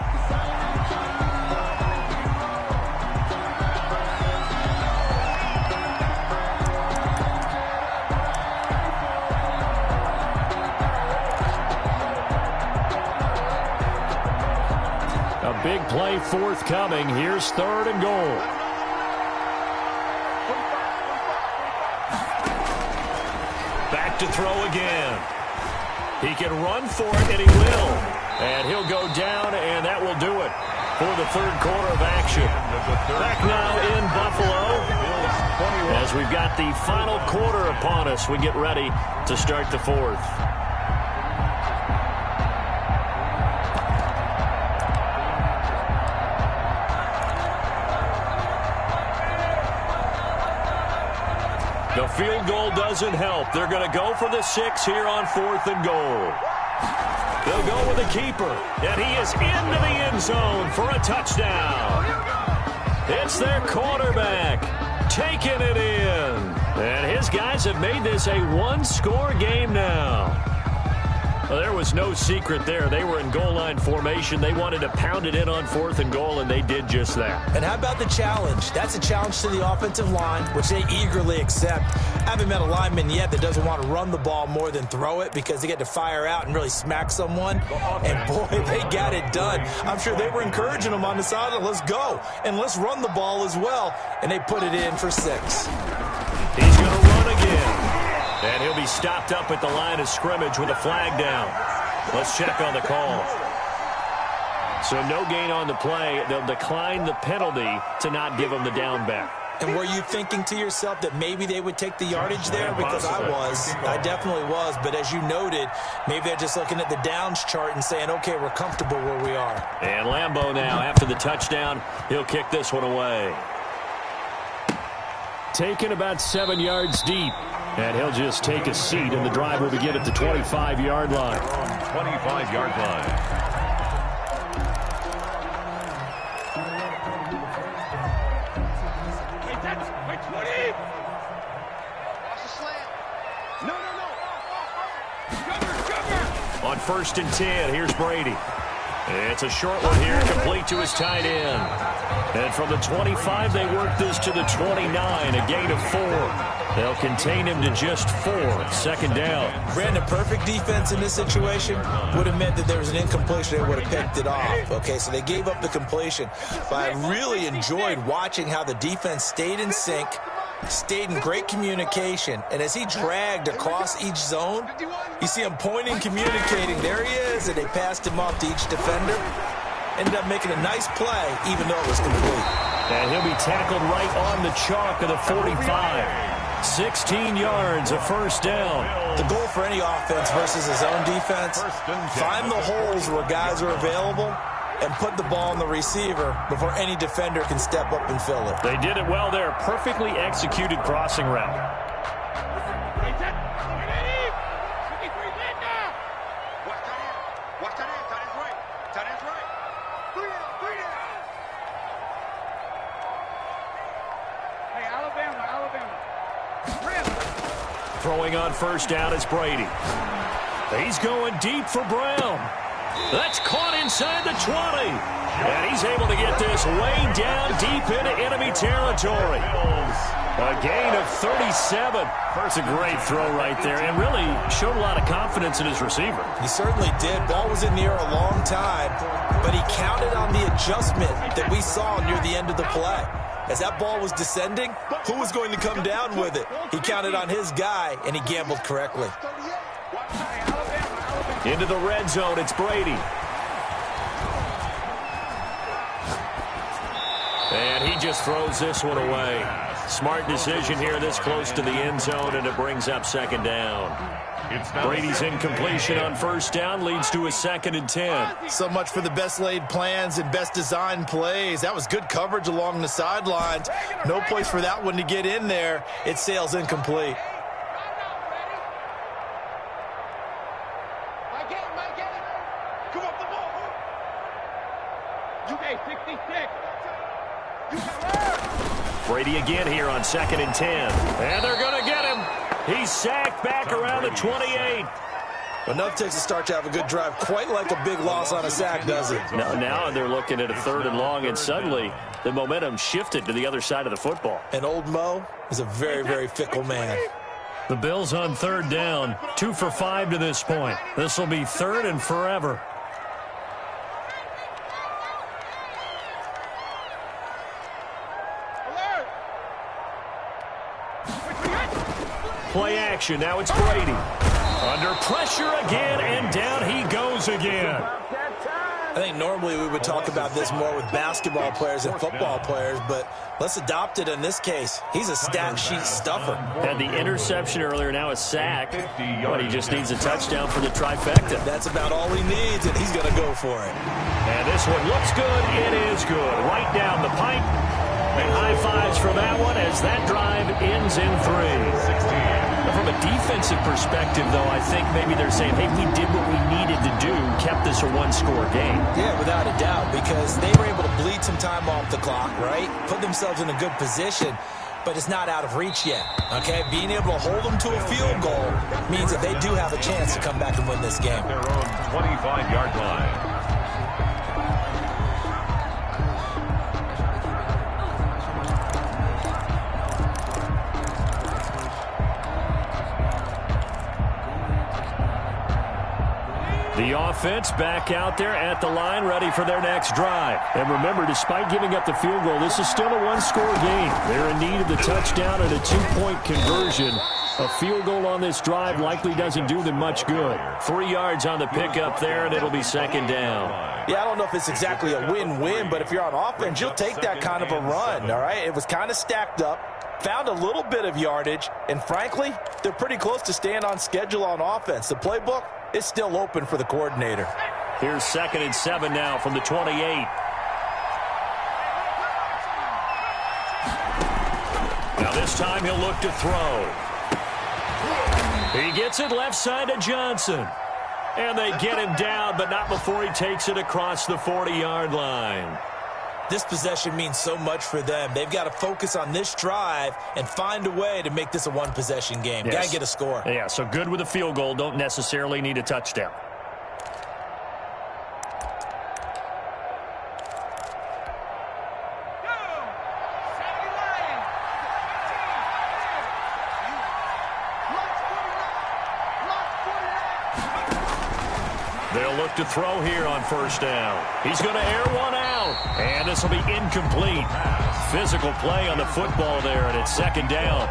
Big play forthcoming. Here's 3rd and goal. Back to throw again. He can run for it, and he will. And he'll go down, and that will do it for the 3rd quarter of action. Back now in Buffalo. As we've got the final quarter upon us, we get ready to start the 4th. The field goal doesn't help. They're going to go for the 6 here on 4th and goal. They'll go with the keeper, and he is into the end zone for a touchdown. It's their quarterback taking it in. And his guys have made this a one-score game now. Well, there was no secret there. They were in goal line formation. They wanted to pound it in on 4th and goal, and they did just that. And how about the challenge? That's a challenge to the offensive line, which they eagerly accept. I haven't met a lineman yet that doesn't want to run the ball more than throw it because they get to fire out and really smack someone. And, boy, they got it done. I'm sure they were encouraging them on the sideline. Let's go, and let's run the ball as well. And they put it in for 6. He's going to run again. And he'll be stopped up at the line of scrimmage with a flag down. Let's check on the call. So no gain on the play. They'll decline the penalty to not give him the down back. And were you thinking to yourself that maybe they would take the yardage there? Because I was. I definitely was. But as you noted, maybe they're just looking at the downs chart and saying, okay, we're comfortable where we are. And Lambeau now, after the touchdown, he'll kick this one away. Taken about 7 yards deep. And he'll just take a seat, and the drive will begin at the 25-yard line. 25-yard line. Wait, 20! Watch the slant. No. Cover! On 1st and 10, here's Brady. It's a short one here, complete to his tight end. And from the 25, they work this to the 29, a gain of 4. They'll contain him to just 4, second down. Brandon, perfect defense in this situation would have meant that there was an incompletion. They would have picked it off. Okay, so they gave up the completion. But I really enjoyed watching how the defense stayed in sync, stayed in great communication, and as he dragged across each zone, you see him pointing, communicating. There he is, and they passed him off to each defender. Ended up making a nice play, even though it was complete. And he'll be tackled right on the chalk of the 45. 16 yards, a first down. The goal for any offense versus his own defense, find the holes where guys are available and put the ball on the receiver before any defender can step up and fill it. They did it well there. Perfectly executed crossing route. Throwing on first down, it's Brady. He's going deep for Brown. That's caught inside the 20. And he's able to get this way down deep into enemy territory. A gain of 37. It's a great throw right there, and really showed a lot of confidence in his receiver. He certainly did. Ball was in the air a long time, but he counted on the adjustment that we saw near the end of the play. As that ball was descending, who was going to come down with it? He counted on his guy, and he gambled correctly. Into the red zone, it's Brady. And he just throws this one away. Smart decision here this close to the end zone, and it brings up second down. Brady's incompletion on first down leads to a 2nd and 10. So much for the best laid plans and best designed plays. That was good coverage along the sidelines. No place for that one to get in there. It sails incomplete. Brady again here on 2nd and 10. And they're going to get him. He's sacked back around the 28. Enough takes to start to have a good drive. Quite like a big loss on a sack, does it? Now they're looking at a 3rd and long, and suddenly the momentum shifted to the other side of the football. And old Mo is a very, very fickle man. The Bills on 3rd down, 2 for 5 to this point. This will be 3rd and forever. Play action. Now it's Brady. Under pressure again, and down he goes again. I think normally we would talk about this more with basketball players and football players, but let's adopt it in this case. He's a stat sheet stuffer. Had the interception earlier, now a sack, but he just needs a touchdown for the trifecta. That's about all he needs, and he's going to go for it. And this one looks good. It is good. Right down the pipe. And high fives for that one as that drive ends in 3. From a defensive perspective, though, I think maybe they're saying, hey, we did what we needed to do, kept this a 1-score game. Yeah, without a doubt, because they were able to bleed some time off the clock, right? Put themselves in a good position, but it's not out of reach yet, okay? Being able to hold them to a field goal means that they do have a chance to come back and win this game. Their own 25-yard line. The offense back out there at the line, ready for their next drive. And remember, despite giving up the field goal, this is still a 1-score game. They're in need of the touchdown and a 2-point conversion. A field goal on this drive likely doesn't do them much good. 3 yards on the pickup there, and it'll be second down. Yeah, I don't know if it's exactly a win-win, but if you're on offense, you'll take that kind of a run, all right? It was kind of stacked up, found a little bit of yardage, and frankly, they're pretty close to staying on schedule on offense. The playbook is still open for the coordinator. Here's 2nd and 7 now from the 28. Now this time he'll look to throw. He gets it left side to Johnson. And they get him down, but not before he takes it across the 40-yard line. This possession means so much for them. They've got to focus on this drive and find a way to make this a one-possession game. Yes. Got to get a score. Yeah, so good with a field goal. Don't necessarily need a touchdown. They'll look to throw here on first down. He's going to air one out, and this will be incomplete. Physical play on the football there, and it's second down.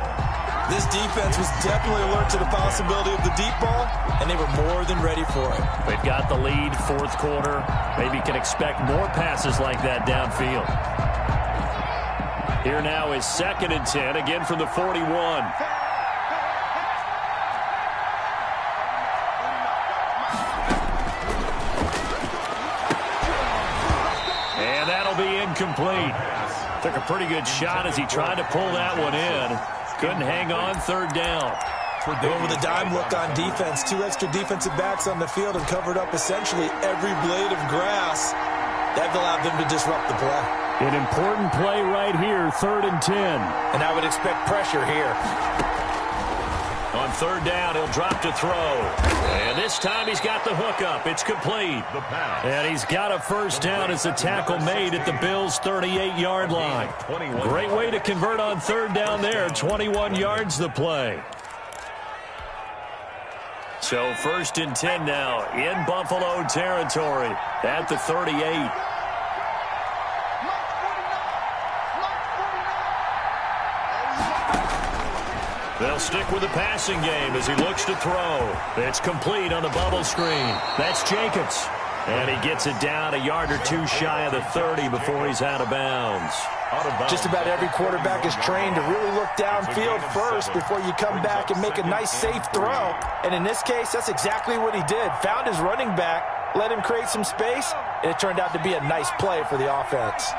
This defense was definitely alert to the possibility of the deep ball, and they were more than ready for it. They've got the lead, fourth quarter. Maybe can expect more passes like that downfield. Here now is 2nd and 10, again from the 41. And that'll be incomplete. Took a pretty good shot as he tried to pull that one in. Couldn't hang on, third down. They went with a dime look on defense. 2 extra defensive backs on the field and covered up essentially every blade of grass. That allowed them to disrupt the play. An important play right here, 3rd and 10. And I would expect pressure here. On third down, he'll drop to throw. And this time he's got the hook up. It's complete. And he's got a first down as the tackle made at the Bills' 38-yard line. Great way to convert on third down there. 21 yards the play. So 1st and 10 now in Buffalo territory at the 38. They'll stick with the passing game as he looks to throw. It's complete on the bubble screen. That's Jacobs. And he gets it down a yard or two shy of the 30 before he's out of bounds. Just about every quarterback is trained to really look downfield first before you come back and make a nice, safe throw. And in this case, that's exactly what he did. Found his running back, let him create some space, and it turned out to be a nice play for the offense.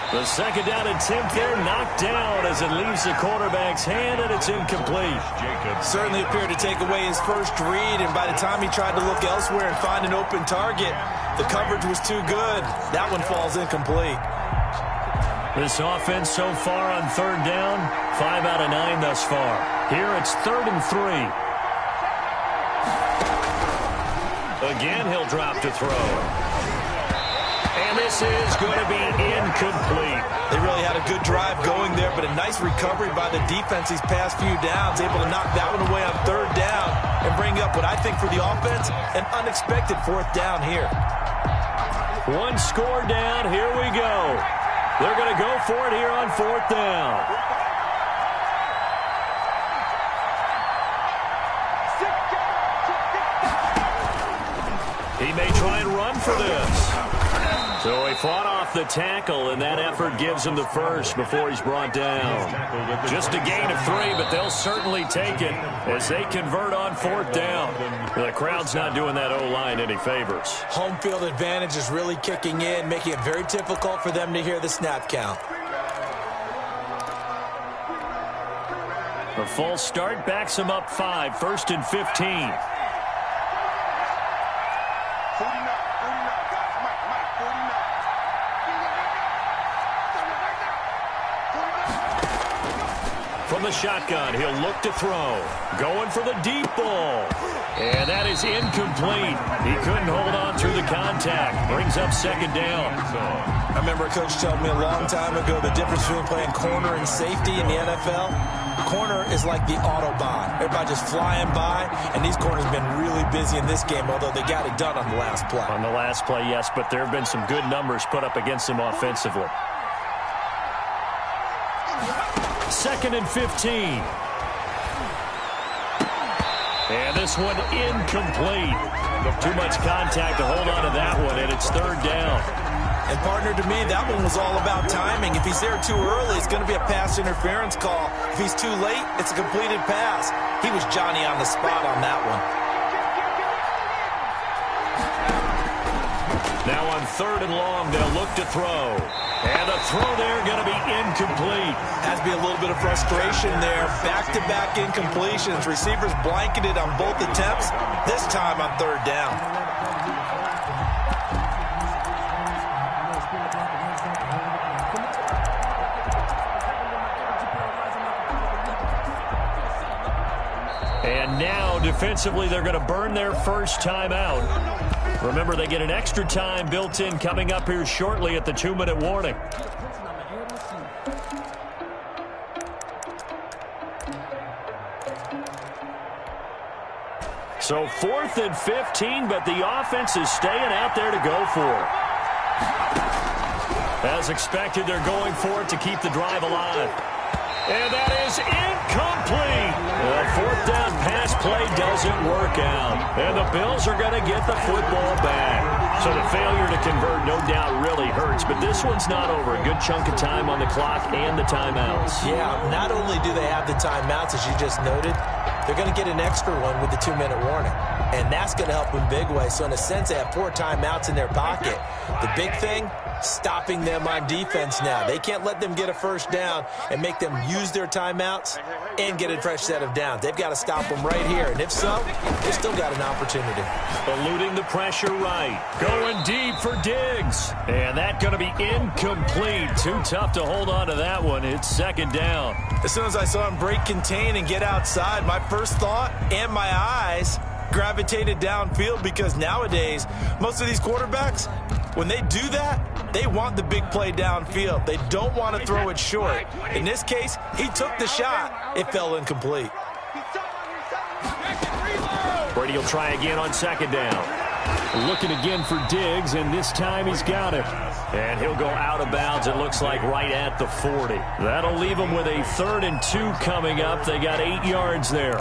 The second down attempt there knocked down as it leaves the quarterback's hand, and it's incomplete. Certainly appeared to take away his first read, and by the time he tried to look elsewhere and find an open target, the coverage was too good. That one falls incomplete. This offense so far on third down, 5 out of 9 thus far. Here it's 3rd and 3. Again, he'll drop to throw. And this is going to be incomplete. They really had a good drive going there, but a nice recovery by the defense these past few downs, able to knock that one away on third down and bring up what I think for the offense, an unexpected 4th down here. One score down, here we go. They're going to go for it here on 4th down. He may try and run for this. So he fought off the tackle, and that effort gives him the first before he's brought down. Just a gain of 3, but they'll certainly take it as they convert on 4th down. The crowd's not doing that O-line any favors. Home field advantage is really kicking in, making it very difficult for them to hear the snap count. A false start backs him up 5, 1st and 15. From the shotgun, he'll look to throw. Going for the deep ball. And that is incomplete. He couldn't hold on through the contact. Brings up 2nd down. I remember a coach telling me a long time ago the difference between playing corner and safety in the NFL. Corner is like the Autobahn. Everybody just flying by, and these corners have been really busy in this game, although they got it done on the last play. On the last play, yes, but there have been some good numbers put up against them offensively. 2nd and 15. And this one incomplete. Too much contact to hold on to that one, and it's 3rd down. And, partner, to me, that one was all about timing. If he's there too early, it's going to be a pass interference call. If he's too late, it's a completed pass. He was Johnny on the spot on that one. Now on 3rd and long, they'll look to throw. And the throw there going to be incomplete. Has to be a little bit of frustration there. Back-to-back incompletions. Receivers blanketed on both attempts, this time on 3rd down. And now, defensively, they're going to burn their first time out. Remember, they get an extra time built in coming up here shortly at the 2-minute warning. So 4th and 15, but the offense is staying out there to go for it. As expected, they're going for it to keep the drive alive. And that is incomplete. The 4th down pass play doesn't work out. And the Bills are going to get the football back. So the failure to convert no doubt really hurts, but this one's not over. A good chunk of time on the clock and the timeouts. Yeah, not only do they have the timeouts, as you just noted, they're going to get an extra one with the 2-minute warning. And that's going to help in big way. So in a sense, they have 4 timeouts in their pocket. The big thing, stopping them on defense now. They can't let them get a first down and make them use their timeouts and get a fresh set of downs. They've got to stop them right here. And if so, they've still got an opportunity. Eluding the pressure right. Going deep for Diggs. And that's going to be incomplete. Too tough to hold on to that one. It's 2nd down. As soon as I saw him break contain and get outside, my first thought and my eyes gravitated downfield, because nowadays, most of these quarterbacks, when they do that, they want the big play downfield. They don't want to throw it short. In this case, he took the shot. It fell incomplete. Brady will try again on 2nd down. Looking again for Diggs, and this time he's got it. And he'll go out of bounds, it looks like, right at the 40. That'll leave him with a 3rd and 2 coming up. They got 8 yards there.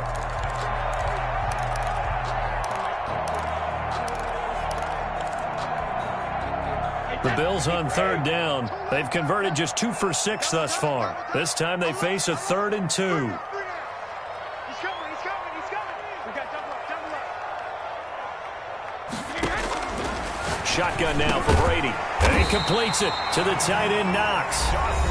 The Bills on 3rd down. They've converted just 2 for 6 thus far. This time they face a 3rd and 2. He's coming, he's coming, he's coming. We got double up. Shotgun now for Brady. And he completes it to the tight end, Knox.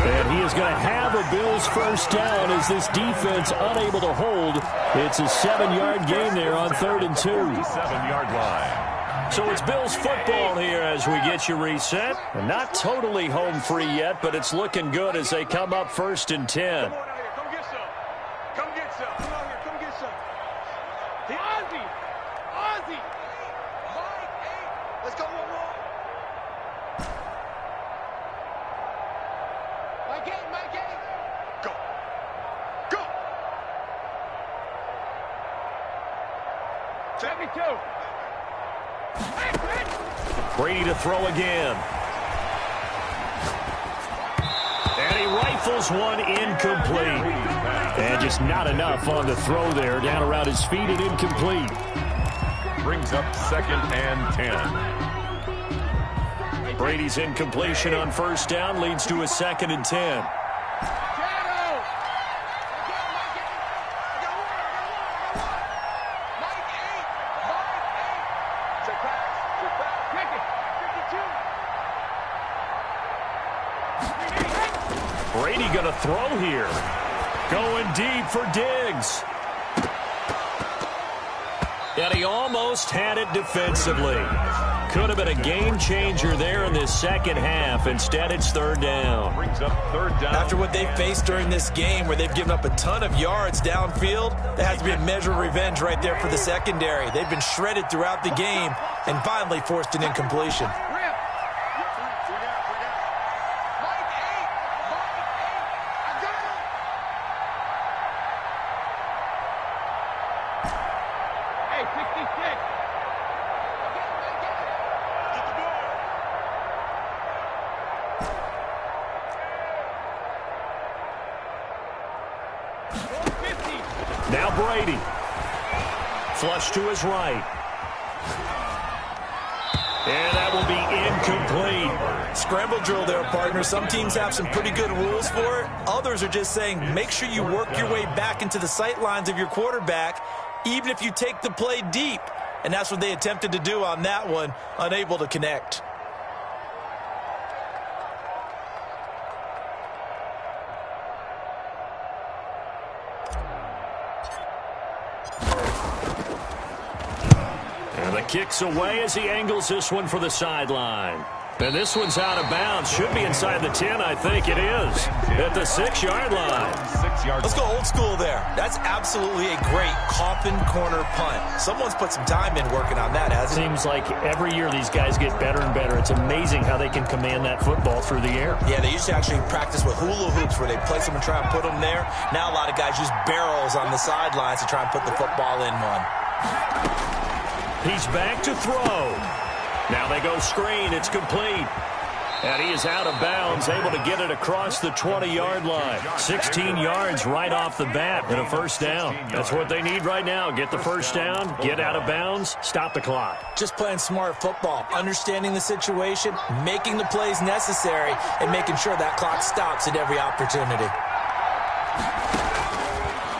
And he is going to have a Bills first down as this defense unable to hold. It's a 7-yard gain there on 3rd and 2. 7-yard line. So it's Bills football here as we get you reset. Not totally home free yet, but it's looking good as they come up 1st and 10. Come on out here, come get some. Come get some. Come out here, come get some. The Ozzy. Ozzy. Mike, 8. Let's go one more. Mike 8, Mike 8. Go. Go. 72. Brady to throw again. And he rifles one incomplete. And just not enough on the throw there. Down around his feet and incomplete. Brings up 2nd and 10. Brady's incompletion on 1st down leads to a 2nd and 10. Brady going to throw here. Going deep for Diggs. And he almost had it defensively. Could have been a game changer there in this 2nd half. Instead, it's 3rd down. Brings up 3rd down. After what they've faced during this game, where they've given up a ton of yards downfield, there has to be a measure of revenge right there for the secondary. They've been shredded throughout the game and finally forced an incompletion. Now Brady. Flush to his right. And that will be incomplete. Scramble drill there, partner. Some teams have some pretty good rules for it. Others are just saying make sure you work your way back into the sight lines of your quarterback, even if you take the play deep. And that's what they attempted to do on that one, unable to connect. And the kick's away as he angles this one for the sideline. And this one's out of bounds. Should be inside the 10, I think it is. At the 6-yard line. Let's go old school there. That's absolutely a great coffin corner punt. Someone's put some time in working on that, hasn't it? Seems like every year these guys get better and better. It's amazing how they can command that football through the air. Yeah, they used to actually practice with hula hoops where they place them and try and put them there. Now a lot of guys use barrels on the sidelines to try and put the football in one. He's back to throw. Now they go screen. It's complete. And he is out of bounds, able to get it across the 20-yard line. 16 yards right off the bat and a first down. That's what they need right now. Get the first down, get out of bounds, stop the clock. Just playing smart football, understanding the situation, making the plays necessary, and making sure that clock stops at every opportunity.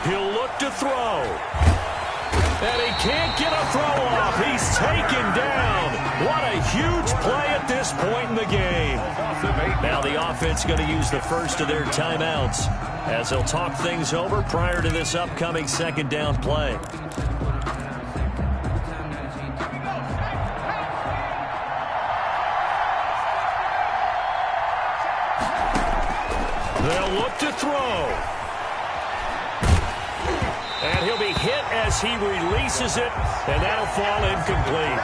He'll look to throw. And he can't get a throw off. He's taken down. What a huge play at this point in the game. Now the offense going to use the first of their timeouts as they'll talk things over prior to this upcoming second down play. They'll look to throw. And he'll be hit as he releases it, and that'll fall incomplete.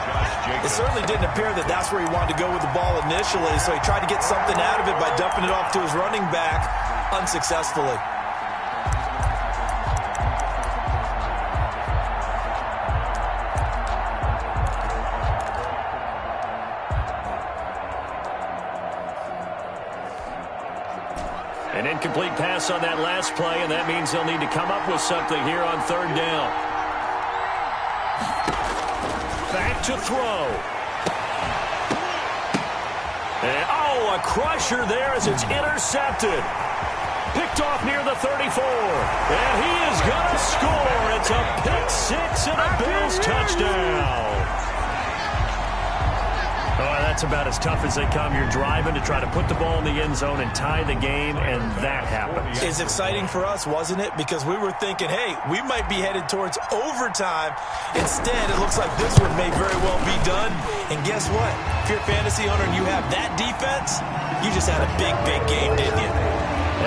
It certainly didn't appear that that's where he wanted to go with the ball initially, so he tried to get something out of it by dumping it off to his running back unsuccessfully. An incomplete pass on that last play, and that means they'll need to come up with something here on third down. Back to throw. And, a crusher there as it's intercepted. Picked off near the 34. And he is going to score. It's a pick six and a Bills touchdown. Oh, that's about as tough as they come. You're driving to try to put the ball in the end zone and tie the game, and that happens. It's exciting for us, wasn't it? Because we were thinking, hey, we might be headed towards overtime. Instead, it looks like this one may very well be done. And guess what? If you're a fantasy owner and you have that defense, you just had a big, big game, didn't you?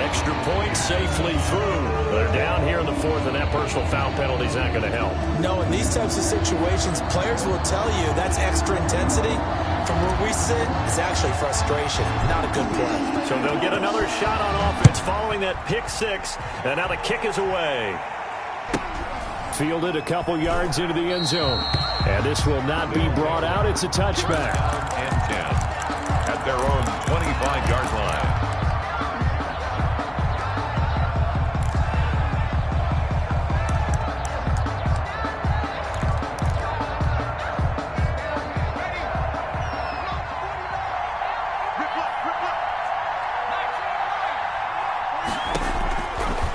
Extra point safely through. They're down here in the fourth, and that personal foul penalty is not going to help. No, in these types of situations, players will tell you that's extra intensity. From where we sit, it's actually frustration, not a good play. So they'll get another shot on offense following that pick six, and now the kick is away. Fielded a couple yards into the end zone, and this will not be brought out. It's a touchback. And 10 at their own 25-yard line.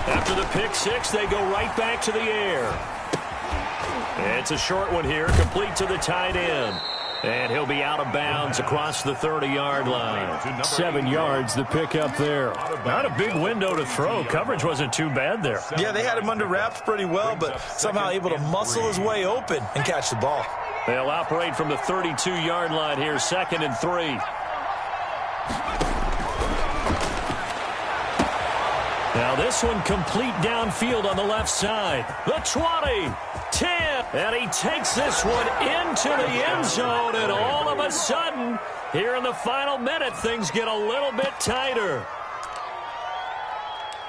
After the pick six, they go right back to the air. It's a short one here, complete to the tight end. And he'll be out of bounds across the 30-yard line. 7 yards, the pickup there. Not a big window to throw. Coverage wasn't too bad there. Yeah, they had him under wraps pretty well, but somehow able to muscle his way open and catch the ball. They'll operate from the 32-yard line here, 2nd and 3. Now this one complete downfield on the left side. The 20, 10, and he takes this one into the end zone, and all of a sudden, here in the final minute, things get a little bit tighter.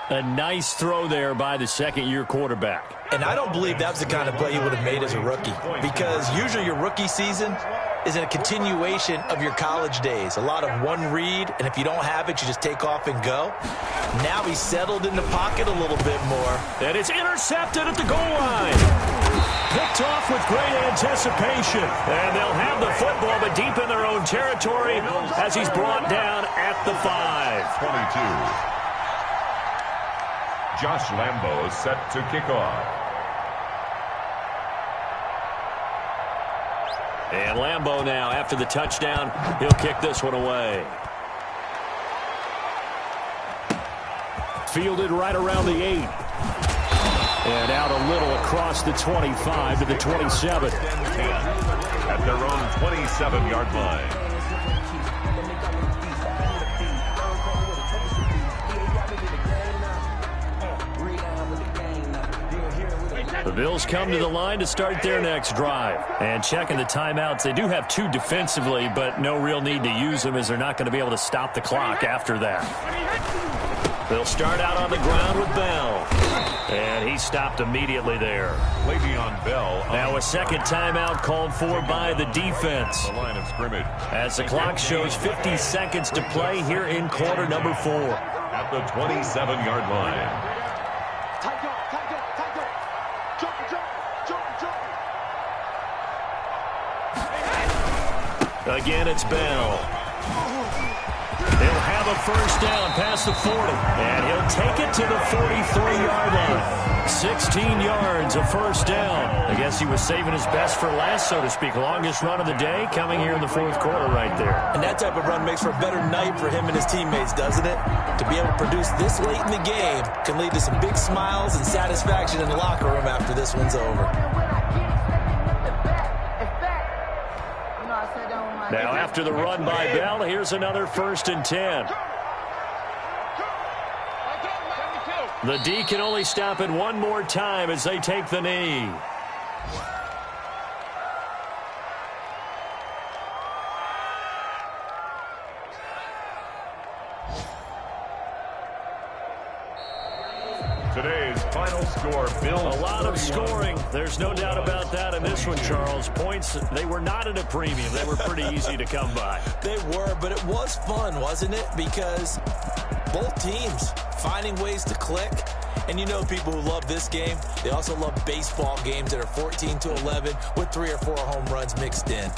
A nice throw there by the second-year quarterback. And I don't believe that was the kind of play he would have made as a rookie, because usually your rookie season is a continuation of your college days. A lot of one read, and if you don't have it, you just take off and go. Now he's settled in the pocket a little bit more. And it's intercepted at the goal line. Picked off with great anticipation. And they'll have the football, but deep in their own territory as he's brought down at the 5. 22. Josh Lambo set to kick off. And Lambo now, after the touchdown, he'll kick this one away. Fielded right around the 8. And out a little across the 25 to the 27. At their own 27-yard line. The Bills come to the line to start their next drive. And checking the timeouts, they do have 2 defensively, but no real need to use them as they're not going to be able to stop the clock after that. They'll start out on the ground with Bell. And he stopped immediately there. Le'Veon Bell. Now a second timeout called for by the defense. The line of scrimmage. As the clock shows 50 seconds to play here in quarter number 4. At the 27-yard line. Again, it's Bell. He'll have a first down past the 40. And he'll take it to the 43-yard line. 16 yards, a first down. I guess he was saving his best for last, so to speak. Longest run of the day coming here in the fourth quarter right there. And that type of run makes for a better night for him and his teammates, doesn't it? To be able to produce this late in the game can lead to some big smiles and satisfaction in the locker room after this one's over. Now after the run by Bell, here's another 1st and 10. The D can only stop it one more time as they take the knee. Today's final score, Bills. A lot of scoring. There's no doubt about that in this one, Charles. Points, they were not at a premium. They were pretty easy to come by. They were, but it was fun, wasn't it? Because both teams finding ways to click. And you know people who love this game, they also love baseball games that are 14-11 with 3 or 4 home runs mixed in.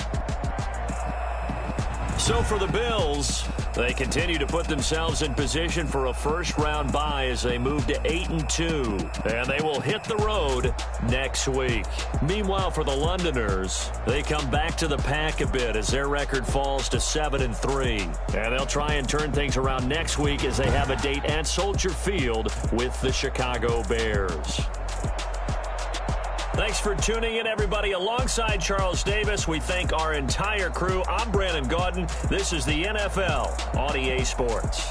So for the Bills, they continue to put themselves in position for a first-round bye as they move to 8-2. And they will hit the road next week. Meanwhile, for the Londoners, they come back to the pack a bit as their record falls to 7-3. And they'll try and turn things around next week as they have a date at Soldier Field with the Chicago Bears. Thanks for tuning in, everybody. Alongside Charles Davis, we thank our entire crew. I'm Brandon Gaudin. This is the NFL on EA Sports.